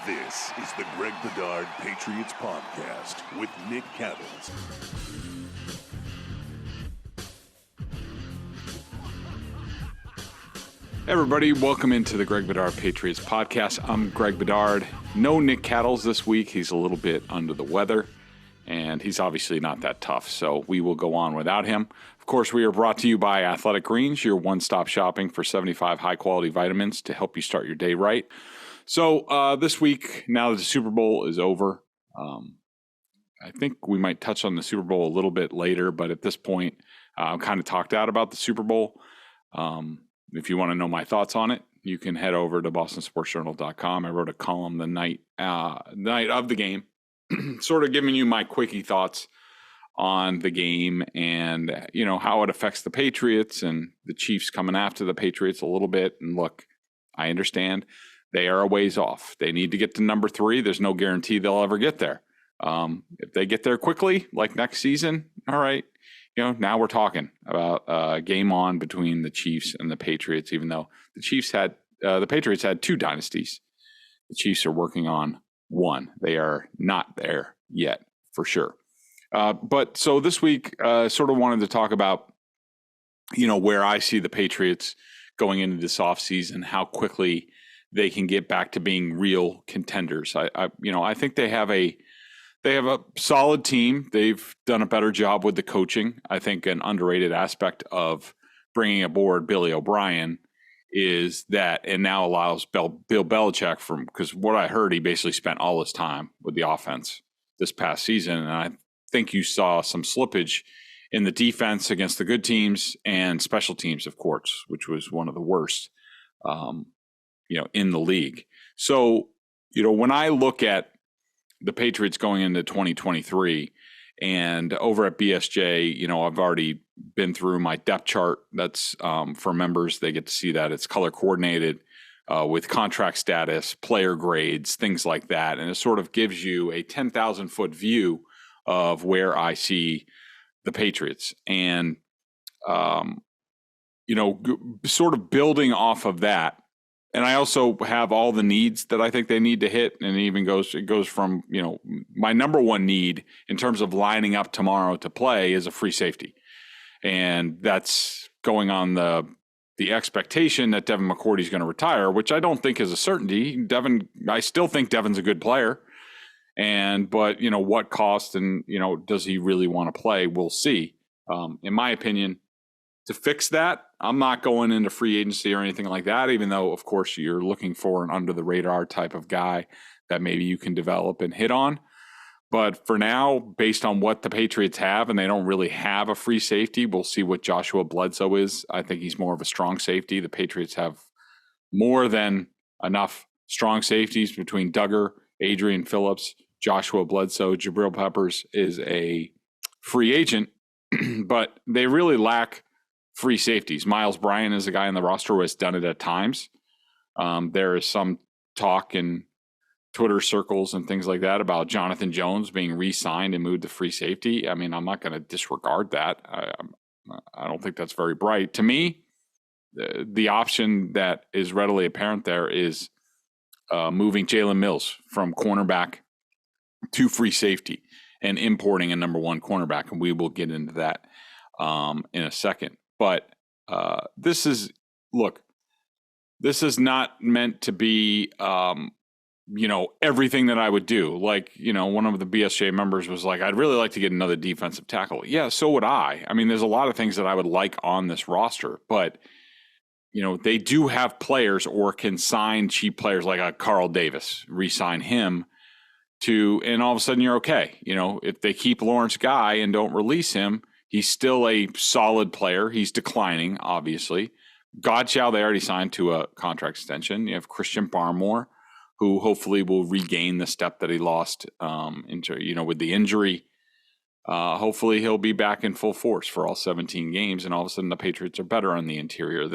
This is the Greg Bedard Patriots Podcast with Nick Cattles. Hey everybody, welcome into the Greg Bedard Patriots Podcast. I'm Greg Bedard. No Nick Cattles this week. He's a little bit under the weather, and he's obviously not that tough, so we will go on without him. Of course, we are brought to you by Athletic Greens, your one-stop shopping for 75 high-quality vitamins to help you start your day right. So this week, now that the Super Bowl is over, I think we might touch on the Super Bowl a little bit later, but at this point, I'm kind of talked out about the Super Bowl. If you want to know my thoughts on it, you can head over to bostonsportsjournal.com. I wrote a column the night of the game, sort of giving you my quickie thoughts on the game and, you know, how it affects the Patriots and the Chiefs coming after the Patriots a little bit. And look, I understand they are a ways off. They need to get to number 3. There's no guarantee they'll ever get there. If they get there quickly, like next season, all right. You know, now we're talking about a game on between the Chiefs and the Patriots, even though the Patriots had 2 dynasties. The Chiefs are working on 1. They are not there yet, for sure. But so this week, sort of wanted to talk about, you know, where I see the Patriots going into this offseason, how quickly they can get back to being real contenders. I think they have a solid team. They've done a better job with the coaching. I think an underrated aspect of bringing aboard Billy O'Brien is that it now allows Bill Belichick because what I heard, he basically spent all his time with the offense this past season. And I think you saw some slippage in the defense against the good teams and special teams, of course, which was one of the worst, in the league. So, when I look at the Patriots going into 2023 and over at BSJ, I've already been through my depth chart. That's for members. They get to see that it's color coordinated with contract status, player grades, things like that. And it sort of gives you a 10,000 foot view of where I see the Patriots and, sort of building off of that. And I also have all the needs that I think they need to hit. And it goes from, my number one need in terms of lining up tomorrow to play is a free safety. And that's going on the expectation that Devin McCourty is going to retire, which I don't think is a certainty. I still think Devin's a good player. But what cost and, does he really want to play? We'll see. In my opinion, to fix that, I'm not going into free agency or anything like that, even though, of course, you're looking for an under-the-radar type of guy that maybe you can develop and hit on. But for now, based on what the Patriots have, and they don't really have a free safety, we'll see what Joshua Bledsoe is. I think he's more of a strong safety. The Patriots have more than enough strong safeties between Duggar, Adrian Phillips, Joshua Bledsoe. Jabril Peppers is a free agent, but they really lack free safeties. Miles Bryant is a guy on the roster who has done it at times. There is some talk in Twitter circles and things like that about Jonathan Jones being re-signed and moved to free safety. I mean, I'm not going to disregard that. I don't think that's very bright. To me, the option that is readily apparent there is moving Jalen Mills from cornerback to free safety and importing a number 1 cornerback. And we will get into that in a second. But this is not meant to be, everything that I would do. Like, one of the BSJ members was like, I'd really like to get another defensive tackle. Yeah, so would I. I mean, there's a lot of things that I would like on this roster, but, they do have players or can sign cheap players like a Carl Davis, re-sign him and all of a sudden you're okay. If they keep Lawrence Guy and don't release him, he's still a solid player. He's declining, obviously. Godchow, they already signed to a contract extension. You have Christian Barmore, who hopefully will regain the step that he lost with the injury. Hopefully he'll be back in full force for all 17 games, and all of a sudden the Patriots are better on the interior.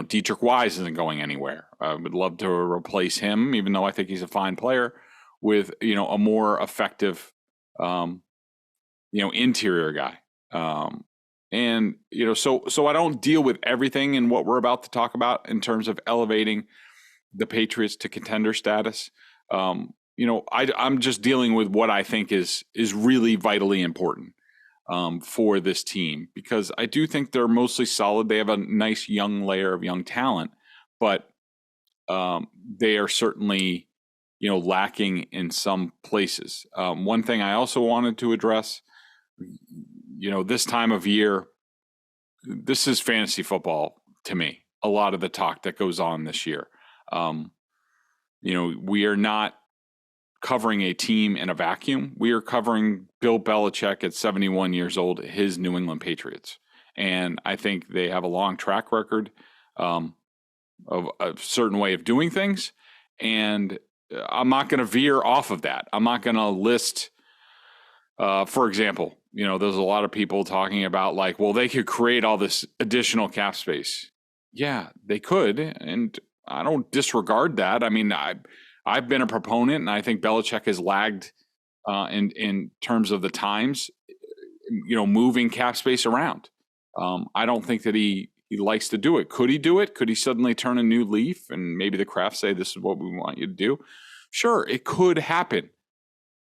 Dietrich Wise isn't going anywhere. I would love to replace him, even though I think he's a fine player, with a more effective interior guy. So I don't deal with everything in what we're about to talk about in terms of elevating the Patriots to contender status. I'm just dealing with what I think is really vitally important for this team, because I do think they're mostly solid. They have a nice young layer of young talent, but they are certainly, lacking in some places. One thing I also wanted to address, this time of year, this is fantasy football to me. A lot of the talk that goes on this year, we are not covering a team in a vacuum. We are covering Bill Belichick at 71 years old, his New England Patriots. And I think they have a long track record of a certain way of doing things. And I'm not going to veer off of that. I'm not going to list, for example, there's a lot of people talking about like, well, they could create all this additional cap space. Yeah, they could. And I don't disregard that. I mean, I've been a proponent, and I think Belichick has lagged in terms of the times, moving cap space around. I don't think that he likes to do it. Could he do it? Could he suddenly turn a new leaf and maybe the Kraft say, this is what we want you to do? Sure, it could happen.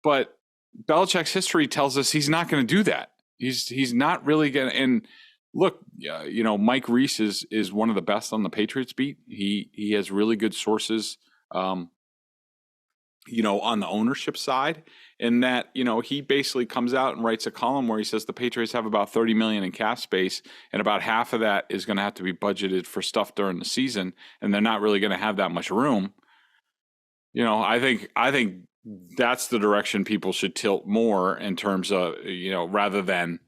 But Belichick's history tells us he's not going to do that. He's not really going to. And look, Mike Reese is one of the best on the Patriots beat. He has really good sources, on the ownership side, and that, he basically comes out and writes a column where he says the Patriots have about $30 million in cap space, and about half of that is going to have to be budgeted for stuff during the season, and they're not really going to have that much room. I think that's the direction people should tilt more in terms of, rather than,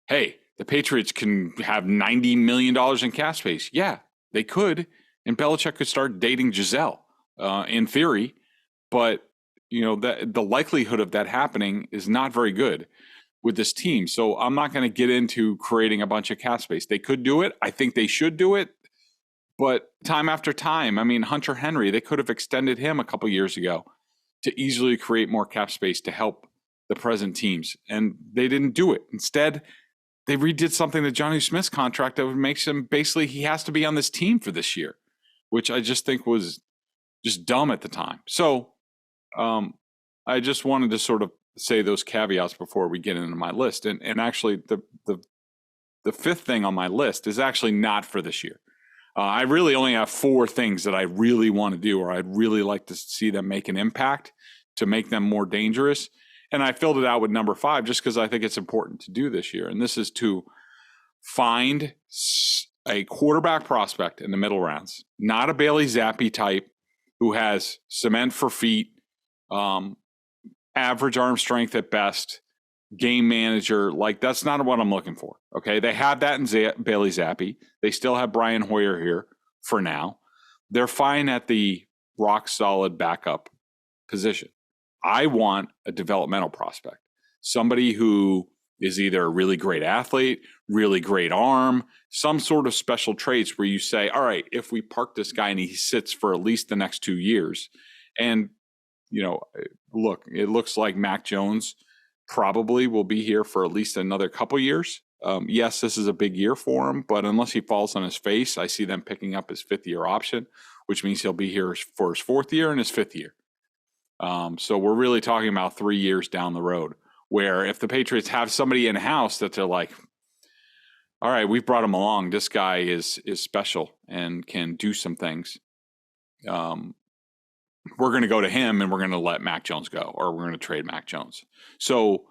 hey, the Patriots can have $90 million in cap space. Yeah, they could, and Belichick could start dating Giselle, in theory. But, the likelihood of that happening is not very good with this team. So I'm not going to get into creating a bunch of cap space. They could do it. I think they should do it. But time after time, I mean, Hunter Henry, they could have extended him a couple years ago to easily create more cap space to help the present teams. And they didn't do it. Instead, they redid something to Johnny Smith's contract that makes him basically, he has to be on this team for this year, which I just think was just dumb at the time. So I just wanted to sort of say those caveats before we get into my list. And actually the fifth thing on my list is actually not for this year. I really only have 4 things that I really want to do, or I'd really like to see them make an impact to make them more dangerous. And I filled it out with number 5 just because I think it's important to do this year. And this is to find a quarterback prospect in the middle rounds, not a Bailey Zappi type who has cement for feet, average arm strength at best, game manager. Like, that's not what I'm looking for. Okay. They have that in Bailey Zappi. They still have Brian Hoyer here for now. They're fine at the rock solid backup position. I want a developmental prospect, somebody who is either a really great athlete, really great arm, some sort of special traits where you say, all right, if we park this guy and he sits for at least the next 2 years, and, look, it looks like Mac Jones probably will be here for at least another couple years. Yes, this is a big year for him, but unless he falls on his face, I see them picking up his 5th year option, which means he'll be here for his 4th year and his 5th year. So we're really talking about 3 years down the road, where if the Patriots have somebody in house that they're like, all right, we've brought him along. This guy is special and can do some things. We're going to go to him and we're going to let Mac Jones go, or we're going to trade Mac Jones. So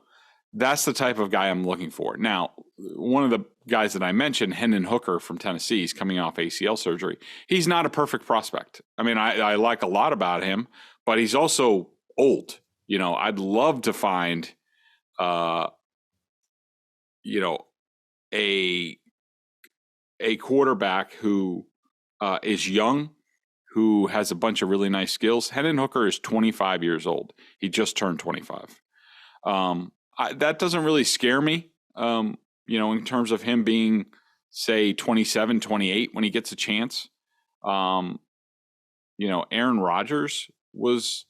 that's the type of guy I'm looking for. Now, one of the guys that I mentioned, Hendon Hooker from Tennessee, is coming off ACL surgery. He's not a perfect prospect. I mean, I like a lot about him, but he's also old. I'd love to find, a quarterback who is young, who has a bunch of really nice skills. Hendon Hooker is 25 years old. He just turned 25. That doesn't really scare me, in terms of him being, say, 27, 28 when he gets a chance. Aaron Rodgers was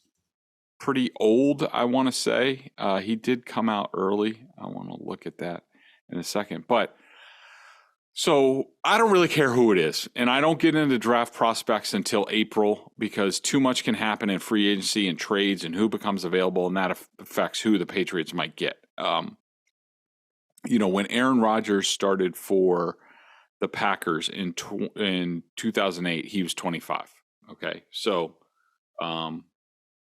pretty old, I want to say. He did come out early. I want to look at that in a second. But So I don't really care who it is, and I don't get into draft prospects until April because too much can happen in free agency and trades and who becomes available, and that affects who the Patriots might get. When Aaron Rodgers started for the Packers in 2008, he was 25. Okay, so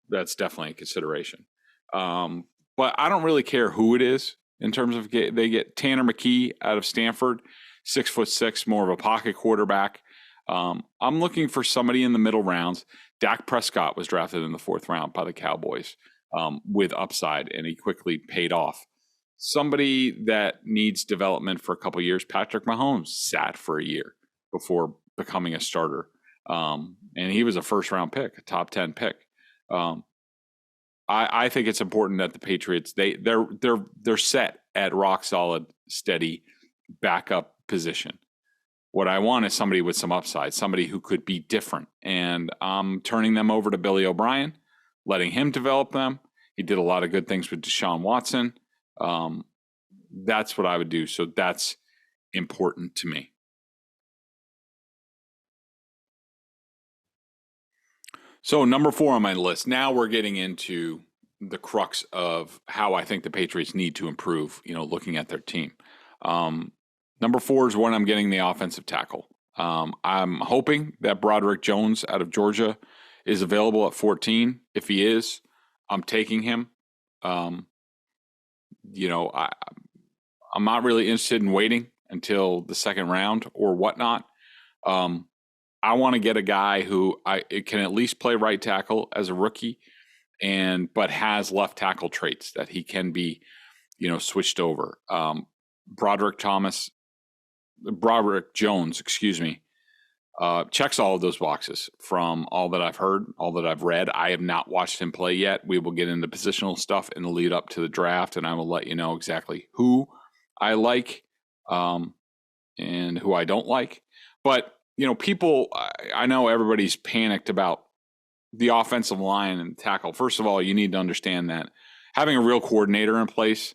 that's definitely a consideration. But I don't really care who it is in terms of they get Tanner McKee out of Stanford, 6'6", more of a pocket quarterback. I'm looking for somebody in the middle rounds. Dak Prescott was drafted in the 4th round by the Cowboys with upside, and he quickly paid off. Somebody that needs development for a couple of years, Patrick Mahomes sat for a year before becoming a starter. And he was a first-round pick, a top 10 pick. I think it's important that the Patriots they're set at rock solid, steady backup position. What I want is somebody with some upside, somebody who could be different. And I'm turning them over to Billy O'Brien, letting him develop them. He did a lot of good things with Deshaun Watson. That's what I would do. So that's important to me. So number 4 on my list. Now we're getting into the crux of how I think the Patriots need to improve, looking at their team. Number 4 is when I'm getting the offensive tackle. I'm hoping that Broderick Jones out of Georgia is available at 14. If he is, I'm taking him. I'm not really interested in waiting until the 2nd round or whatnot. I want to get a guy who can at least play right tackle as a rookie, but has left tackle traits that he can be, switched over. Broderick Jones, checks all of those boxes from all that I've heard, all that I've read. I have not watched him play yet. We will get into positional stuff in the lead up to the draft, and I will let you know exactly who I like and who I don't like. But people, I know everybody's panicked about the offensive line and tackle. First of all, you need to understand that having a real coordinator in place,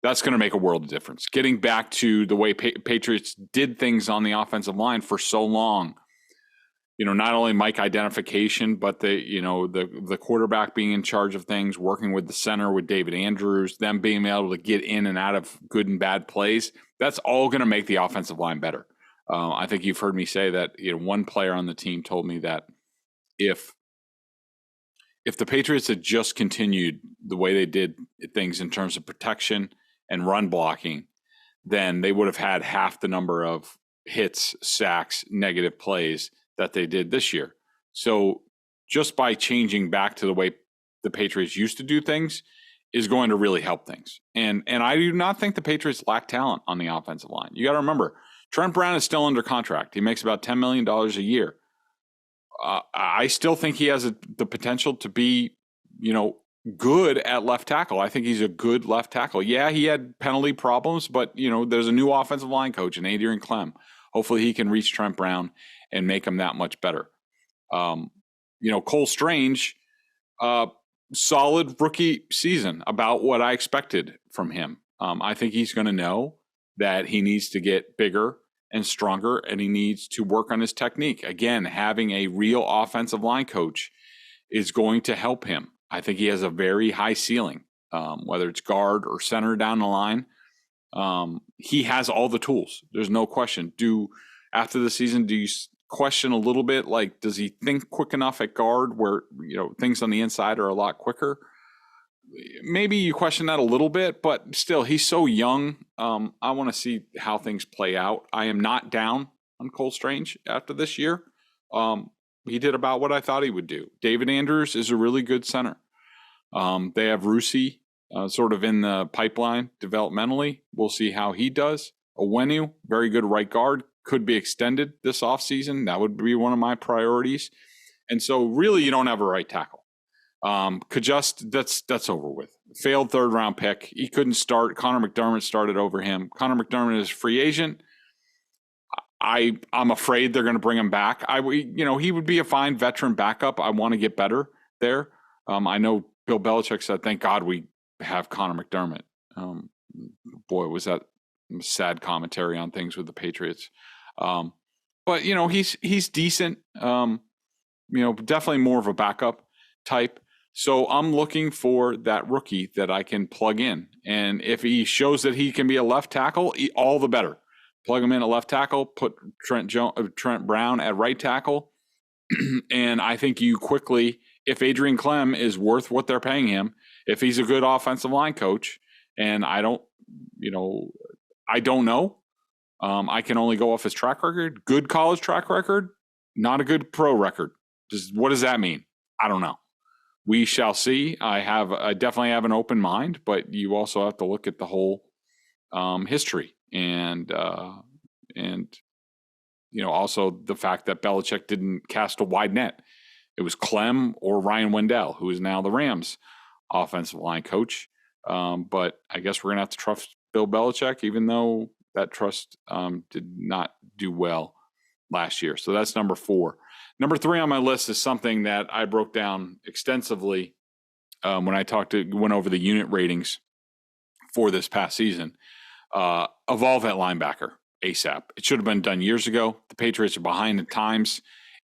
that's going to make a world of difference. Getting back to the way Patriots did things on the offensive line for so long, not only Mike identification, but the quarterback being in charge of things, working with the center with David Andrews, them being able to get in and out of good and bad plays. That's all going to make the offensive line better. I think you've heard me say that one player on the team told me that if the Patriots had just continued the way they did things in terms of protection and run blocking, then they would have had half the number of hits, sacks, negative plays that they did this year. So just by changing back to the way the Patriots used to do things is going to really help things. And I do not think the Patriots lack talent on the offensive line. You got to remember, Trent Brown is still under contract. He makes about $10 million a year. I still think he has the potential to be, good at left tackle. I think he's a good left tackle. Yeah, he had penalty problems, but, there's a new offensive line coach in Adrian Clem. Hopefully he can reach Trent Brown and make him that much better. Cole Strange, solid rookie season, about what I expected from him. I think he's going to know that he needs to get bigger and stronger, and he needs to work on his technique. Again, having a real offensive line coach is going to help him. I think he has a very high ceiling, whether it's guard or center down the line. He has all the tools. There's no question. After the season, do you question a little bit, like, does he think quick enough at guard where, things on the inside are a lot quicker? Maybe you question that a little bit, but still, he's so young. I want to see how things play out. I am not down on Cole Strange after this year. He did about what I thought he would do. David Andrews is a really good center. They have Rusi sort of in the pipeline developmentally. We'll see how he does. Owenu, very good right guard, could be extended this offseason. That would be one of my priorities. And so really you don't have a right tackle. That's over with. Failed 3rd round pick. He couldn't start. Connor McDermott started over him. Connor McDermott is a free agent. I'm afraid they're going to bring him back. He would be a fine veteran backup. I want to get better there. I know Bill Belichick said, thank God we have Connor McDermott. Boy, was that sad commentary on things with the Patriots. But he's decent. Definitely more of a backup type. So I'm looking for that rookie that I can plug in. And if he shows that he can be a left tackle, all the better. Plug him in at left tackle, put Trent Brown at right tackle. And I think you quickly, if Adrian Clem is worth what they're paying him, if he's a good offensive line coach, and I don't know. I can only go off his track record. Good college track record, not a good pro record. What does that mean? I don't know. We shall see. I definitely have an open mind, but you also have to look at the whole history and also the fact that Belichick didn't cast a wide net. It was Clem or Ryan Wendell, who is now the Rams offensive line coach. But I guess we're going to have to trust Bill Belichick, even though that trust did not do well last year. So that's number 4. Number 3 on my list is something that I broke down extensively when I went over the unit ratings for this past season. Evolve at linebacker ASAP. It should have been done years ago. The Patriots are behind at times.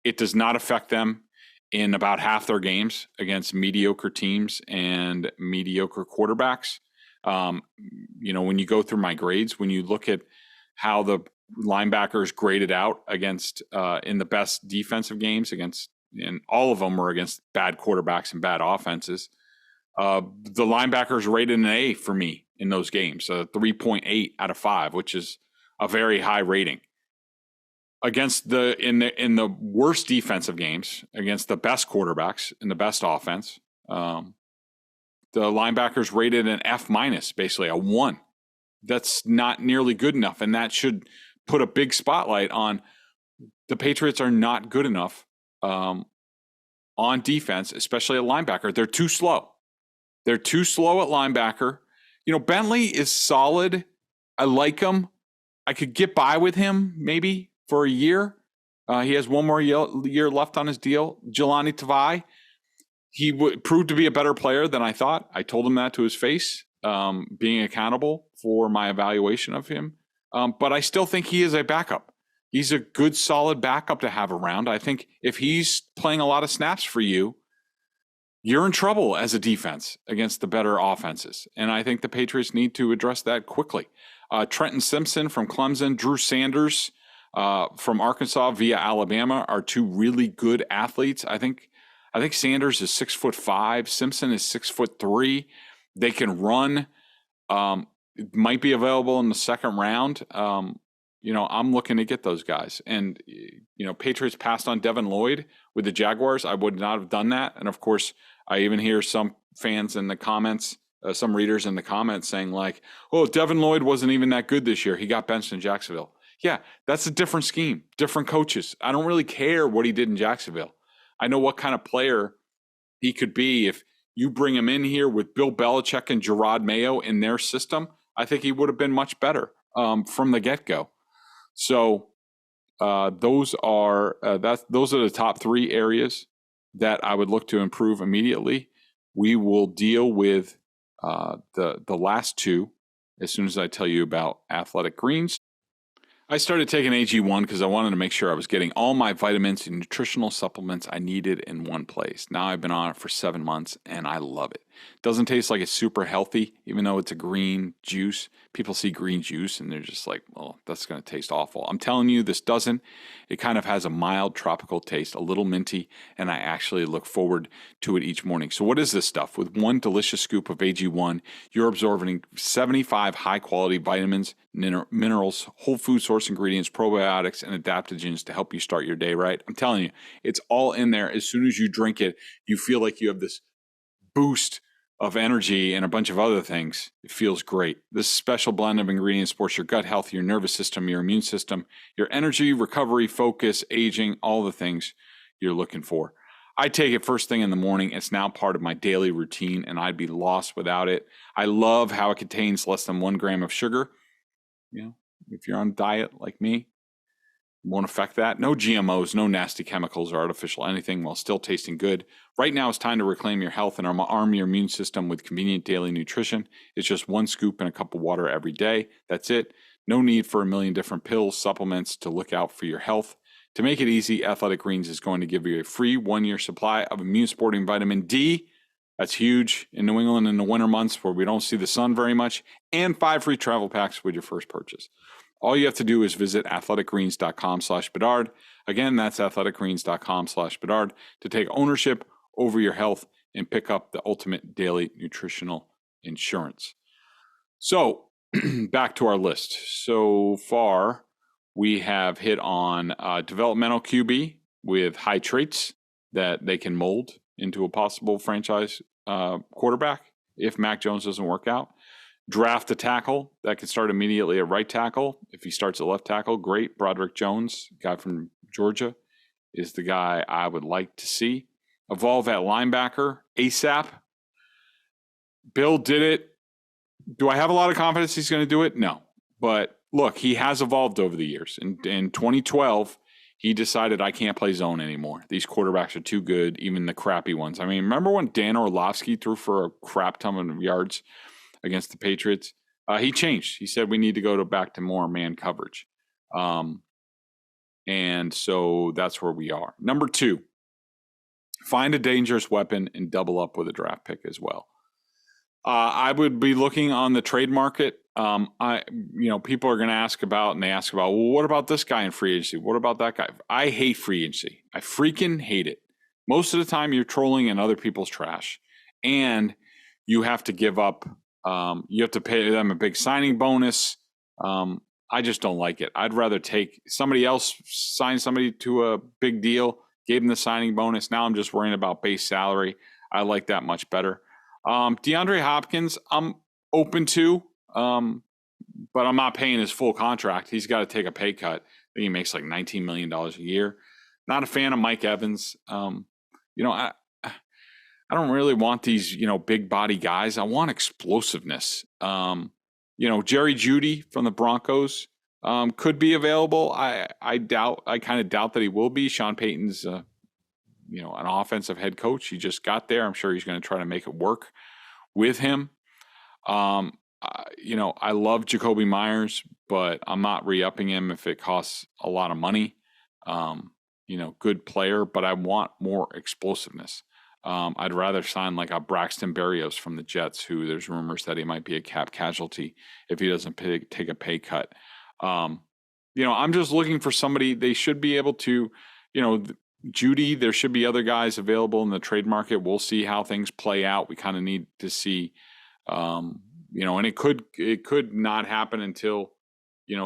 It does not affect them in about half their games against mediocre teams and mediocre quarterbacks. When you go through my grades, when you look at how the linebackers graded out against in the best defensive games and all of them were against bad quarterbacks and bad offenses. The linebackers rated an A for me in those games, 3.8 out of 5, which is a very high rating. Against in the worst defensive games, against the best quarterbacks and the best offense, the linebackers rated an F-, basically a 1. That's not nearly good enough, and that should put a big spotlight on the Patriots are not good enough on defense, especially at linebacker. They're too slow. They're too slow at linebacker. Bentley is solid. I like him. I could get by with him maybe for a year. He has one more year left on his deal. Jelani Tavai, he proved to be a better player than I thought. I told him that to his face, being accountable for my evaluation of him. But I still think he is a backup. He's a good, solid backup to have around. I think if he's playing a lot of snaps for you, you're in trouble as a defense against the better offenses. And I think the Patriots need to address that quickly. Trenton Simpson from Clemson, Drew Sanders from Arkansas via Alabama are 2 really good athletes. I think Sanders is 6'5", Simpson is 6'3". They can run. It might be available in the second round. I'm looking to get those guys. And Patriots passed on Devin Lloyd with the Jaguars. I would not have done that. And of course, I even hear some fans in the comments, some readers in the comments saying like, "Oh, Devin Lloyd wasn't even that good this year. He got benched in Jacksonville." Yeah, that's a different scheme, different coaches. I don't really care what he did in Jacksonville. I know what kind of player he could be if you bring him in here with Bill Belichick and Gerard Mayo in their system. I think he would have been much better from the get-go. So those are the top 3 areas that I would look to improve immediately. We will deal with the last 2 as soon as I tell you about Athletic Greens. I started taking AG1 because I wanted to make sure I was getting all my vitamins and nutritional supplements I needed in one place. Now I've been on it for 7 months and I love it. Doesn't taste like it's super healthy, even though it's a green juice. People see green juice and they're just like, "Oh, that's going to taste awful." I'm telling you, this doesn't. It kind of has a mild tropical taste, a little minty, and I actually look forward to it each morning. So what is this stuff? With 1 delicious scoop of AG1, you're absorbing 75 high-quality vitamins, minerals, whole food source ingredients, probiotics, and adaptogens to help you start your day right. I'm telling you, it's all in there. As soon as you drink it, you feel like you have this boost of energy and a bunch of other things. It feels great. This special blend of ingredients supports your gut health, your nervous system, your immune system, your energy, recovery, focus, aging, all the things you're looking for. I take it first thing in the morning. It's now part of my daily routine, and I'd be lost without it. I love how it contains less than 1 gram of sugar. If you're on a diet like me, won't affect that. No GMOs, no nasty chemicals or artificial anything while still tasting good. Right now it's time to reclaim your health and arm your immune system with convenient daily nutrition. It's just 1 scoop and a cup of water every day. That's it. No need for a million different pills, supplements to look out for your health. To make it easy, Athletic Greens is going to give you a free 1-year supply of immune-supporting vitamin D. That's huge in New England in the winter months where we don't see the sun very much, and 5 free travel packs with your first purchase. All you have to do is visit athleticgreens.com/Bedard. Again, that's athleticgreens.com/Bedard to take ownership over your health and pick up the ultimate daily nutritional insurance. So back to our list. So far, we have hit on developmental QB with high traits that they can mold into a possible franchise quarterback if Mac Jones doesn't work out. Draft a tackle that could start immediately at right tackle. If he starts at left tackle, great. Broderick Jones, guy from Georgia, is the guy I would like to see. Evolve at linebacker ASAP. Bill did it. Do I have a lot of confidence he's going to do it? No. But look, he has evolved over the years. In 2012, he decided I can't play zone anymore. These quarterbacks are too good, even the crappy ones. I mean, remember when Dan Orlovsky threw for a crap ton of yards against the Patriots? He changed. He said we need to go back to more man coverage. And so that's where we are. Number 2, find a dangerous weapon and double up with a draft pick as well. I would be looking on the trade market. People are going to ask about, well, what about this guy in free agency? What about that guy? I hate free agency. I freaking hate it. Most of the time you're trolling in other people's trash, and you have to give up. You have to pay them a big signing bonus. I just don't like it. I'd rather take somebody else, sign somebody to a big deal, gave them the signing bonus. Now I'm just worrying about base salary. I like that much better. DeAndre Hopkins, I'm open to, but I'm not paying his full contract. He's got to take a pay cut. I think he makes like $19 million a year. Not a fan of Mike Evans. I don't really want these, big body guys. I want explosiveness. Jerry Jeudy from the Broncos could be available. I kind of doubt that he will be. Sean Payton's an offensive head coach. He just got there. I'm sure he's going to try to make it work with him. I love Jacoby Myers, but I'm not re-upping him if it costs a lot of money. Good player, but I want more explosiveness. I'd rather sign like a Braxton Berrios from the Jets, who there's rumors that he might be a cap casualty if he doesn't take a pay cut. I'm just looking for somebody. They should be able to, Judy, there should be other guys available in the trade market. We'll see how things play out. We kind of need to see, and it could not happen until,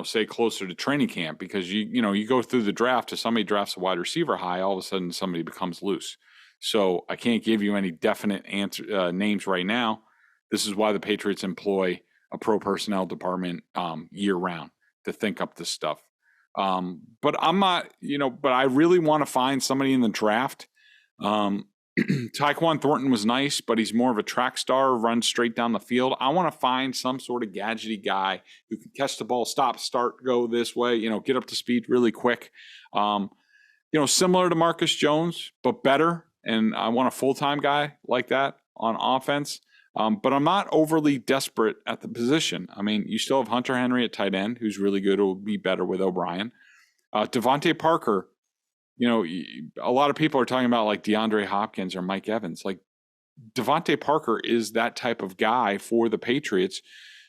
say closer to training camp, because you go through the draft. If somebody drafts a wide receiver high, all of a sudden somebody becomes loose. So I can't give you any definite names right now. This is why the Patriots employ a pro personnel department year round to think up this stuff. But I'm not, but I really want to find somebody in the draft. Tyquan Thornton was nice, but he's more of a track star, runs straight down the field. I want to find some sort of gadgety guy who can catch the ball, stop, start, go this way, get up to speed really quick. Similar to Marcus Jones, but better. And I want a full-time guy like that on offense. But I'm not overly desperate at the position. I mean, you still have Hunter Henry at tight end, who's really good. It will be better with O'Brien. Devontae Parker, a lot of people are talking about like DeAndre Hopkins or Mike Evans. Like Devontae Parker is that type of guy for the Patriots,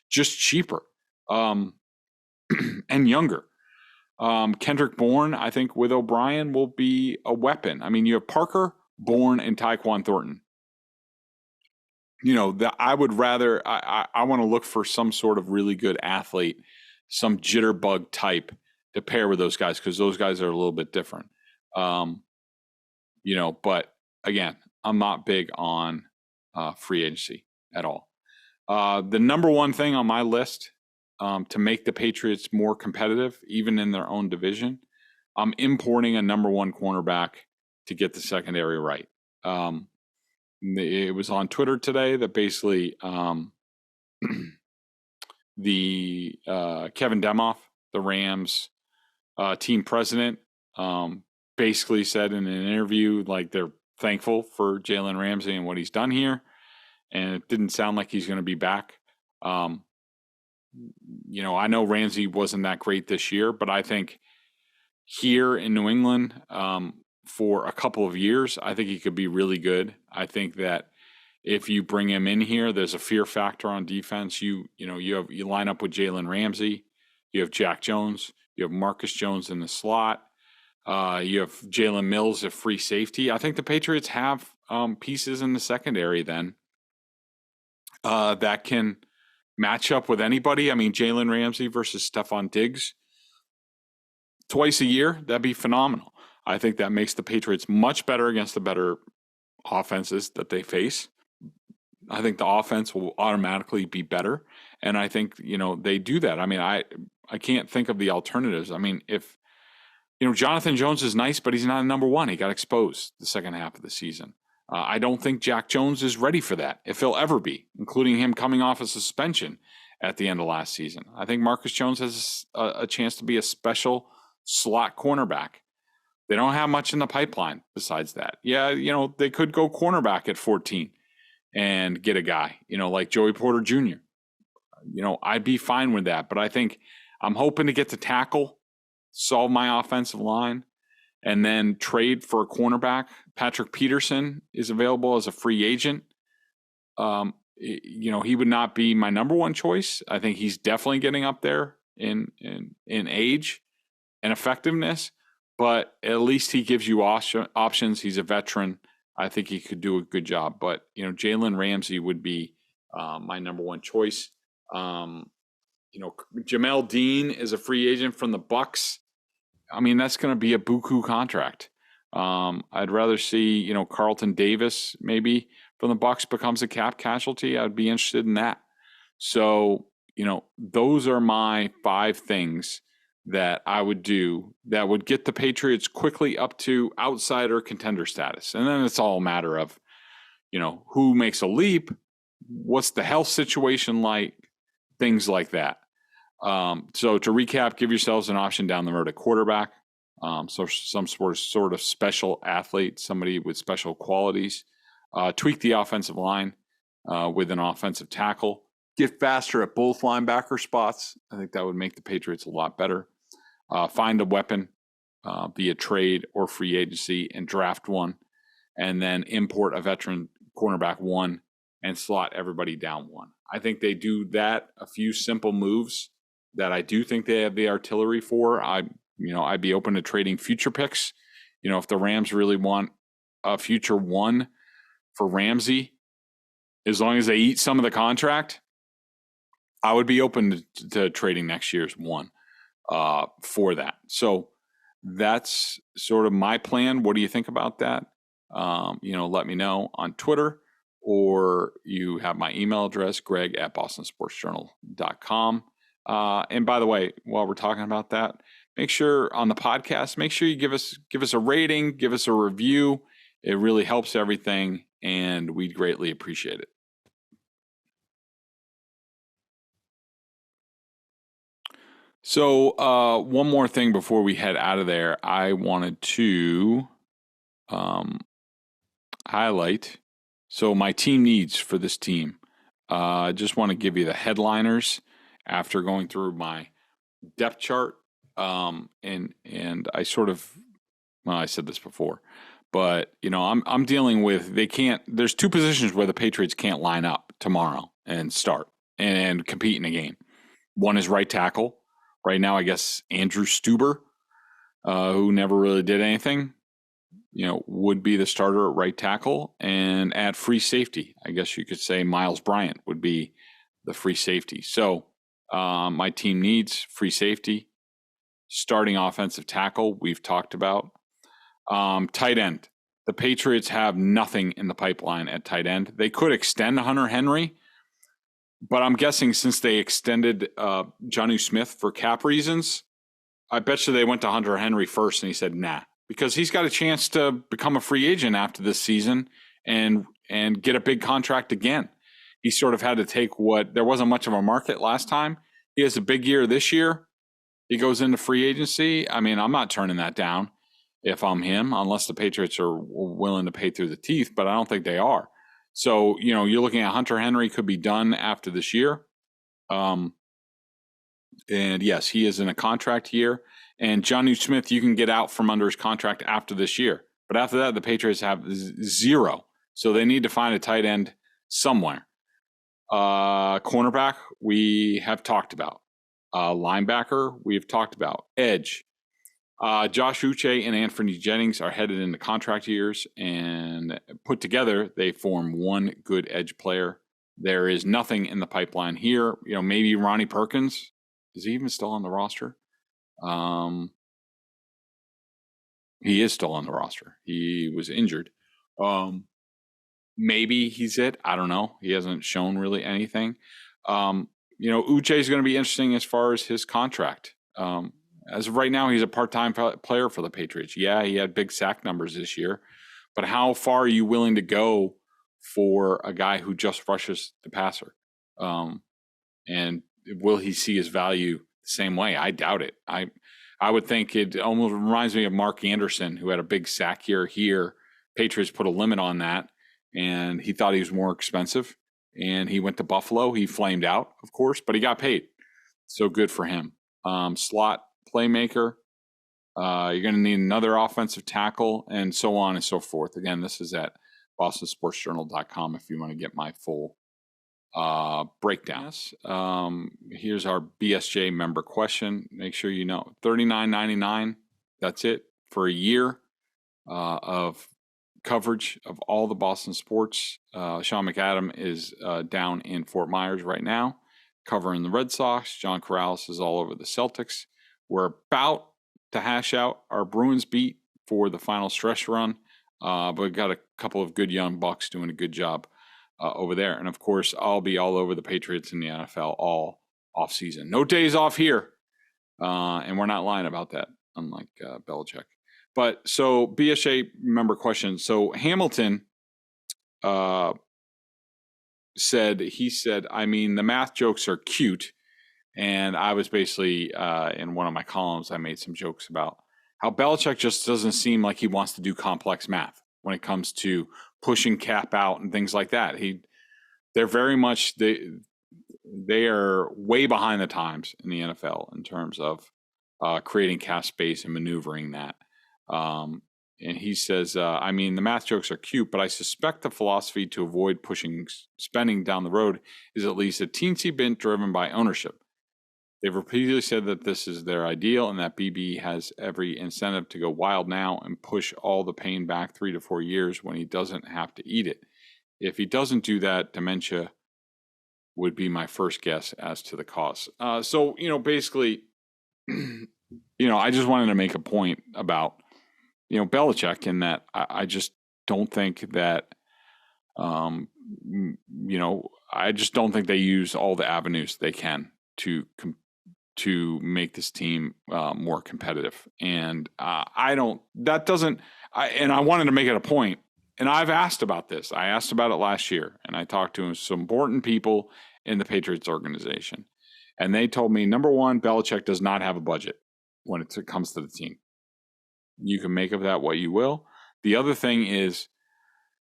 just cheaper and younger. Kendrick Bourne, I think with O'Brien will be a weapon. I mean, you have Parker, Bourne, and Tyquan Thornton. That I would rather, I want to look for some sort of really good athlete, some jitterbug type to pair with those guys, because those guys are a little bit different. But again, I'm not big on free agency at all. The number one thing on my list to make the Patriots more competitive, even in their own division, I'm importing a number one cornerback to get the secondary right. It was on Twitter today that basically the Kevin Demoff, the Rams team president, basically said in an interview like they're thankful for Jalen Ramsey and what he's done here, and it didn't sound like he's going to be back. I know Ramsey wasn't that great this year, but I think here in New England, for a couple of years, I think he could be really good. I think that if you bring him in here, there's a fear factor on defense. You line up with Jalen Ramsey, you have Jack Jones, you have Marcus Jones in the slot, you have Jalen Mills at free safety. I think the Patriots have pieces in the secondary then that can match up with anybody. I mean, Jalen Ramsey versus Stephon Diggs twice a year, that'd be phenomenal. I think that makes the Patriots much better against the better offenses that they face. I think the offense will automatically be better. And I think, they do that. I mean, I can't think of the alternatives. I mean, if, Jonathan Jones is nice, but he's not a number one. He got exposed the second half of the season. I don't think Jack Jones is ready for that, if he'll ever be, including him coming off a suspension at the end of last season. I think Marcus Jones has a chance to be a special slot cornerback. They don't have much in the pipeline besides that. Yeah, they could go cornerback at 14 and get a guy, like Joey Porter Jr. I'd be fine with that. But I think I'm hoping to get to tackle, solve my offensive line, and then trade for a cornerback. Patrick Peterson is available as a free agent. He would not be my number one choice. I think he's definitely getting up there in age and effectiveness, but at least he gives you options. He's a veteran. I think he could do a good job. But, Jalen Ramsey would be my number one choice. Jamel Dean is a free agent from the Bucs. I mean, that's going to be a buku contract. I'd rather see, Carlton Davis maybe from the Bucs becomes a cap casualty. I'd be interested in that. So, those are my 5 things that I would do that would get the Patriots quickly up to outsider contender status. And then it's all a matter of, who makes a leap, what's the health situation like, things like that. So to recap, give yourselves an option down the road at quarterback. So some sort of special athlete, somebody with special qualities. Tweak the offensive line with an offensive tackle. Get faster at both linebacker spots. I think that would make the Patriots a lot better. Find a weapon via trade or free agency and draft one, and then import a veteran cornerback 1 and slot everybody down 1. I think they do that, a few simple moves that I do think they have the artillery for. I'd be open to trading future picks. If the Rams really want a future 1 for Ramsey, as long as they eat some of the contract, I would be open to trading next year's 1 for that. So that's sort of my plan. What do you think about that? Let me know on Twitter, or you have my email address, greg@bostonsportsjournal.com. And by the way, while we're talking about that, make sure on the podcast, make sure you give us a rating, give us a review. It really helps everything, and we'd greatly appreciate it. So one more thing before we head out of there, I wanted to highlight. So my team needs for this team. I just want to give you the headliners after going through my depth chart. And I sort of, I said this before, but I'm dealing with, there's 2 positions where the Patriots can't line up tomorrow and start and compete in a game. One is right tackle. Right now, I guess Andrew Stuber, who never really did anything, would be the starter at right tackle. And at free safety, I guess you could say Miles Bryant would be the free safety. So my team needs free safety, starting offensive tackle, we've talked about. Tight end. The Patriots have nothing in the pipeline at tight end. They could extend Hunter Henry, but I'm guessing since they extended Jonnu Smith for cap reasons, I bet you they went to Hunter Henry first and he said, nah, because he's got a chance to become a free agent after this season and get a big contract again. He sort of had to take there wasn't much of a market last time. He has a big year this year. He goes into free agency. I mean, I'm not turning that down if I'm him, unless the Patriots are willing to pay through the teeth, but I don't think they are. So, you're looking at Hunter Henry could be done after this year. And yes, he is in a contract year. And Jonnu Smith, you can get out from under his contract after this year. But after that, the Patriots have zero. So they need to find a tight end somewhere. Cornerback, we have talked about. Linebacker, we've talked about. Edge. Josh Uche and Anthony Jennings are headed into contract years, and put together, they form one good edge player. There is nothing in the pipeline here. Maybe Ronnie Perkins. Is he even still on the roster? He is still on the roster. He was injured. Maybe he's it. I don't know. He hasn't shown really anything. Uche is going to be interesting as far as his contract. As of right now, he's a part-time player for the Patriots. Yeah, he had big sack numbers this year. But how far are you willing to go for a guy who just rushes the passer? And will he see his value the same way? I doubt it. I would think it almost reminds me of Mark Anderson, who had a big sack year here. Patriots put a limit on that, and he thought he was more expensive. And he went to Buffalo. He flamed out, of course, but he got paid. So good for him. Slot playmaker. You're going to need another offensive tackle, and so on and so forth. Again, this is at bostonsportsjournal.com if you want to get my full breakdown. Here's our BSJ member question. Make sure you know $39.99. That's it for a year of coverage of all the Boston sports. Sean McAdam is down in Fort Myers right now, covering the Red Sox. John Corrales is all over the Celtics. We're about to hash out our Bruins beat for the final stretch run, but we've got a couple of good young bucks doing a good job over there. And, of course, I'll be all over the Patriots in the NFL all offseason. No days off here, and we're not lying about that, unlike Belichick. But so BSA member question. So Hamilton said, the math jokes are cute. And I was basically in one of my columns, I made some jokes about how Belichick just doesn't seem like he wants to do complex math when it comes to pushing cap out and things like that. They're very much they are way behind the times in the NFL in terms of creating cap space and maneuvering that. And he says, the math jokes are cute, but I suspect the philosophy to avoid pushing spending down the road is at least a teensy bit driven by ownership. They've repeatedly said that this is their ideal and that BB has every incentive to go wild now and push all the pain back 3 to 4 years when he doesn't have to eat it. If he doesn't do that, dementia would be my first guess as to the cause. Basically, I just wanted to make a point about, Belichick, in that I just don't think that, I just don't think they use all the avenues they can to make this team more competitive. And I wanted to make it a point, and I've asked about this. I asked about it last year, and I talked to some important people in the Patriots organization. And they told me, number one, Belichick does not have a budget when it comes to the team. You can make of that what you will. The other thing is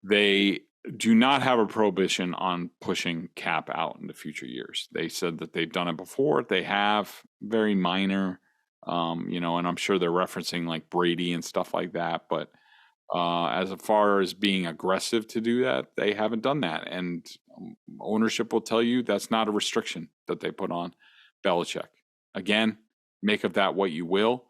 they do not have a prohibition on pushing cap out into future years. They said that they've done it before. They have, very minor, and I'm sure they're referencing like Brady and stuff like that. But as far as being aggressive to do that, they haven't done that. And ownership will tell you that's not a restriction that they put on Belichick. Again, make of that what you will.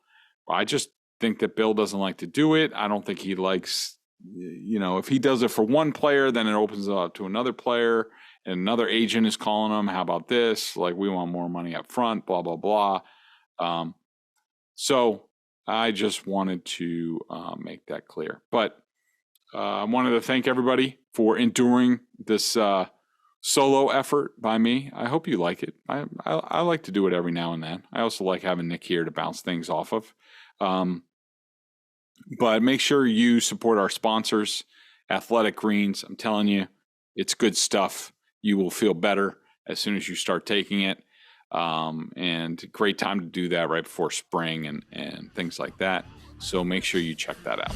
I just think that Bill doesn't like to do it. I don't think he likes, if he does it for one player, then it opens it up to another player, and another agent is calling him, how about this? Like, we want more money up front, blah, blah, blah. So I just wanted to make that clear. But I wanted to thank everybody for enduring this solo effort by me. I hope you like it. I like to do it every now and then. I also like having Nick here to bounce things off of. But make sure you support our sponsors, Athletic Greens. I'm telling you, it's good stuff. You will feel better as soon as you start taking it. And great time to do that right before spring and things like that. So make sure you check that out.